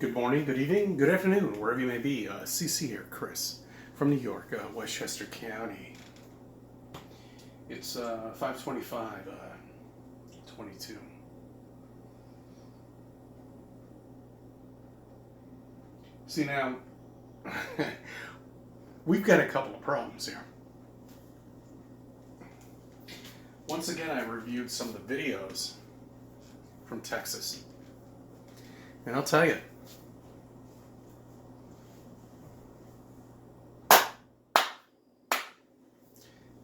Good morning, good evening, good afternoon, wherever you may be. CC here, Chris, from New York, Westchester County. It's 5:25, 22. See now, we've got a couple of problems here. Once again, I reviewed some of the videos from Texas. And I'll tell you,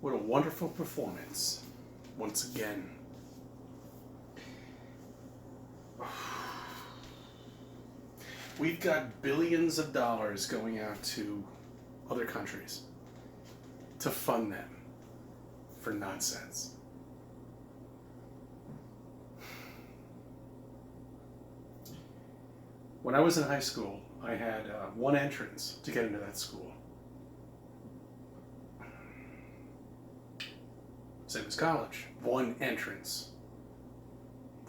what a wonderful performance, once again. We've got billions of dollars going out to other countries to fund them for nonsense. When I was in high school, I had one entrance to get into that school. Same as college, one entrance.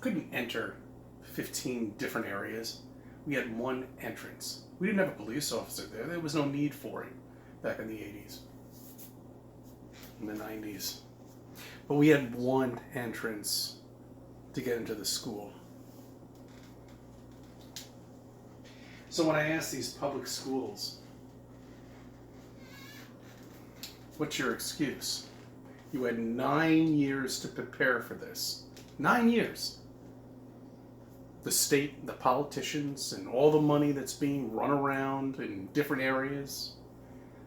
Couldn't enter 15 different areas. We had one entrance. We didn't have a police officer there. There was no need for it back in the 80s, in the 90s. But we had one entrance to get into the school. So when I asked these public schools, what's your excuse? You had 9 years to prepare for this. 9 years. The state, the politicians, and all the money that's being run around in different areas.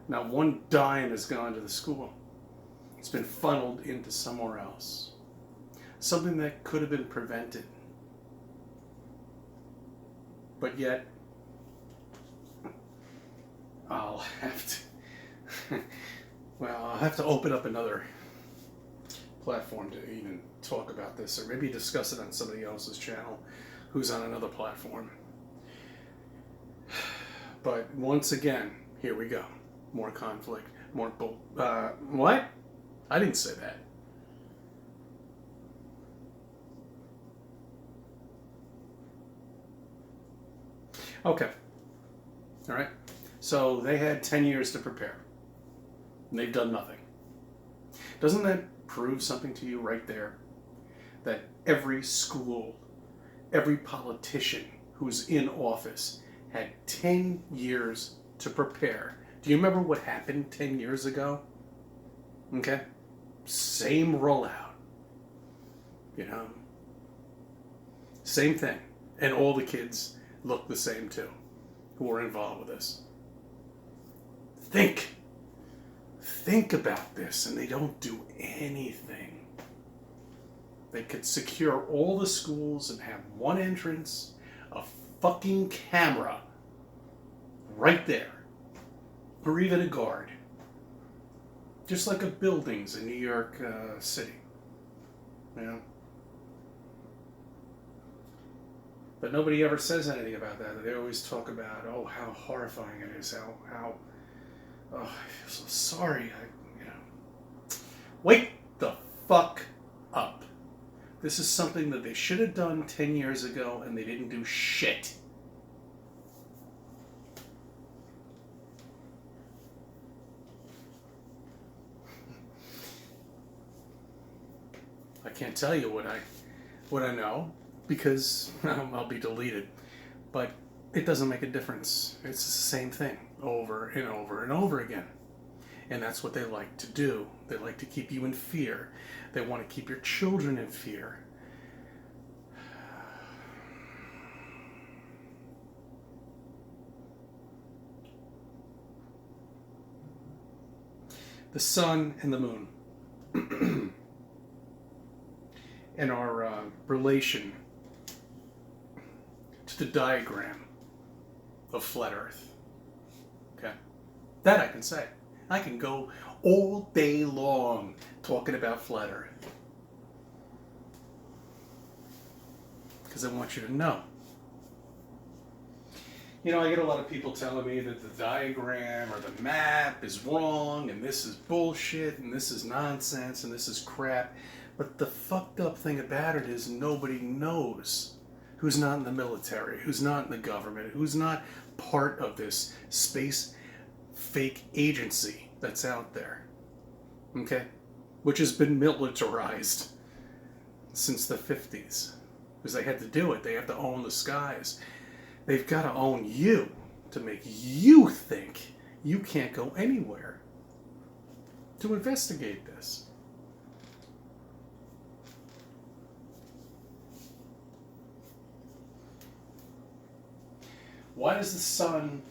Not one dime has gone to the school. It's been funneled into somewhere else. Something that could have been prevented. But yet, I'll have to open up another platform to even talk about this, or maybe discuss it on somebody else's channel who's on another platform. But once again, here we go. More conflict, more what? I didn't say that. Okay. All right. So they had 10 years to prepare. And they've done nothing. Doesn't that prove something to you right there? That every school, every politician who's in office had 10 years to prepare. Do you remember what happened 10 years ago? Okay? Same rollout. You know? Same thing. And all the kids look the same too, who were involved with this. Think about this, and they don't do anything. They could secure all the schools and have one entrance, a fucking camera right there, or even a guard, just like a buildings in New York City, you know. But nobody ever says anything about that. They always talk about, oh, how horrifying it is, how oh, I feel so sorry. Wake the fuck up. This is something that they should have done 10 years ago, and they didn't do shit. I can't tell you what I know, because I'll be deleted. But it doesn't make a difference. It's the same thing over and over and over again. And that's what they like to do. They like to keep you in fear. They want to keep your children in fear. The sun and the moon. And our relation to the diagram of flat Earth. Okay? That I can say. I can go all day long talking about flat Earth. Because I want you to know. You know, I get a lot of people telling me that the diagram or the map is wrong, and this is bullshit, and this is nonsense, and this is crap. But the fucked up thing about it is nobody knows who's not in the military, who's not in the government, who's not part of this space fake agency that's out there, okay? Which has been militarized since the 50s. Because they had to do it. They have to own the skies. They've got to own you to make you think you can't go anywhere to investigate this. Why does the sun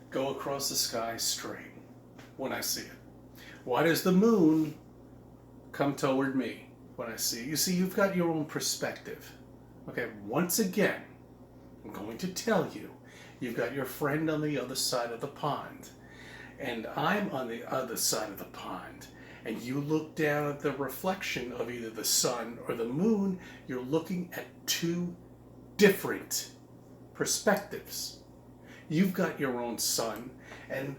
go across the sky straight when I see it? Why does the moon come toward me when I see it? You see, you've got your own perspective. Okay, once again, I'm going to tell you, you've got your friend on the other side of the pond, and I'm on the other side of the pond, and you look down at the reflection of either the sun or the moon, you're looking at two different perspectives. You've got your own sun, and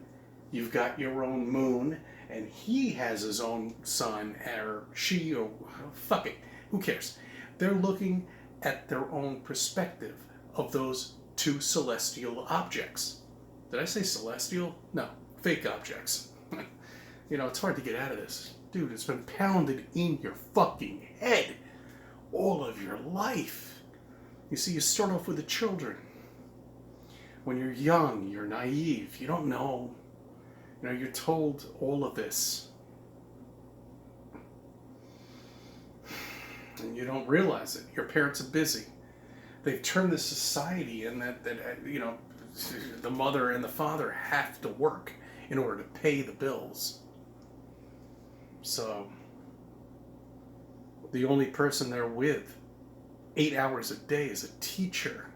you've got your own moon, and he has his own sun, or she, or fuck it, who cares? They're looking at their own perspective of those two celestial objects. Did I say celestial? No, fake objects. You know, it's hard to get out of this. Dude, it's been pounded in your fucking head all of your life. You see, you start off with the children. When you're young, you're naive, you don't know. You know, you're told all of this. And you don't realize it. Your parents are busy. They've turned the society in that you know, the mother and the father have to work in order to pay the bills. So, the only person they're with 8 hours a day is a teacher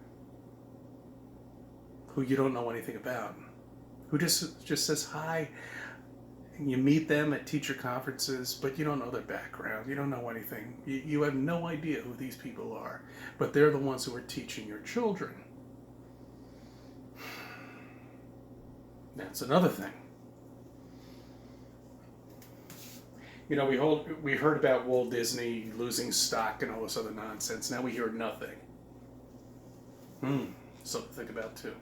who you don't know anything about, who just says hi. You meet them at teacher conferences, but you don't know their background. You don't know anything. You have no idea who these people are, but they're the ones who are teaching your children. That's another thing. You know, we heard about Walt Disney losing stock and all this other nonsense. Now we hear nothing. Something to think about too.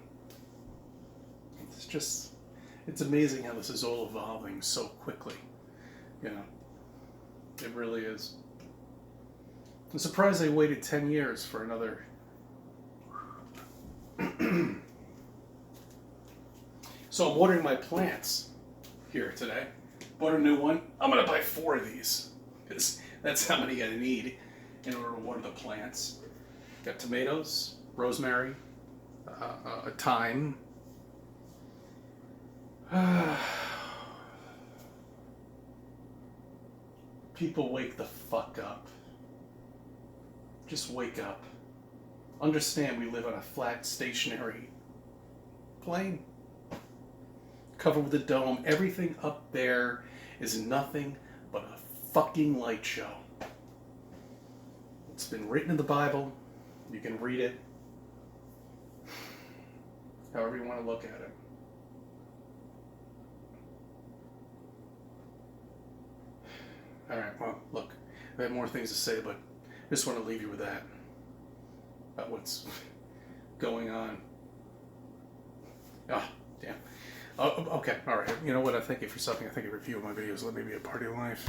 It's amazing how this is all evolving so quickly. You know, it really is. I'm surprised they waited 10 years for another. So I'm watering my plants here today. Bought a new one. I'm going to buy 4 of these, because that's how many I need in order to water the plants. Got tomatoes, rosemary, thyme. People, wake the fuck up. Just wake up. Understand we live on a flat, stationary plane covered with a dome. Everything up there is nothing but a fucking light show. It's been written in the Bible. You can read it however you want to look at it. All right, well, look, I have more things to say, but I just want to leave you with that. About what's going on. Oh, damn. Oh, okay, all right. You know what? I thank you for something. I think you review my videos. Let me be a part of your life.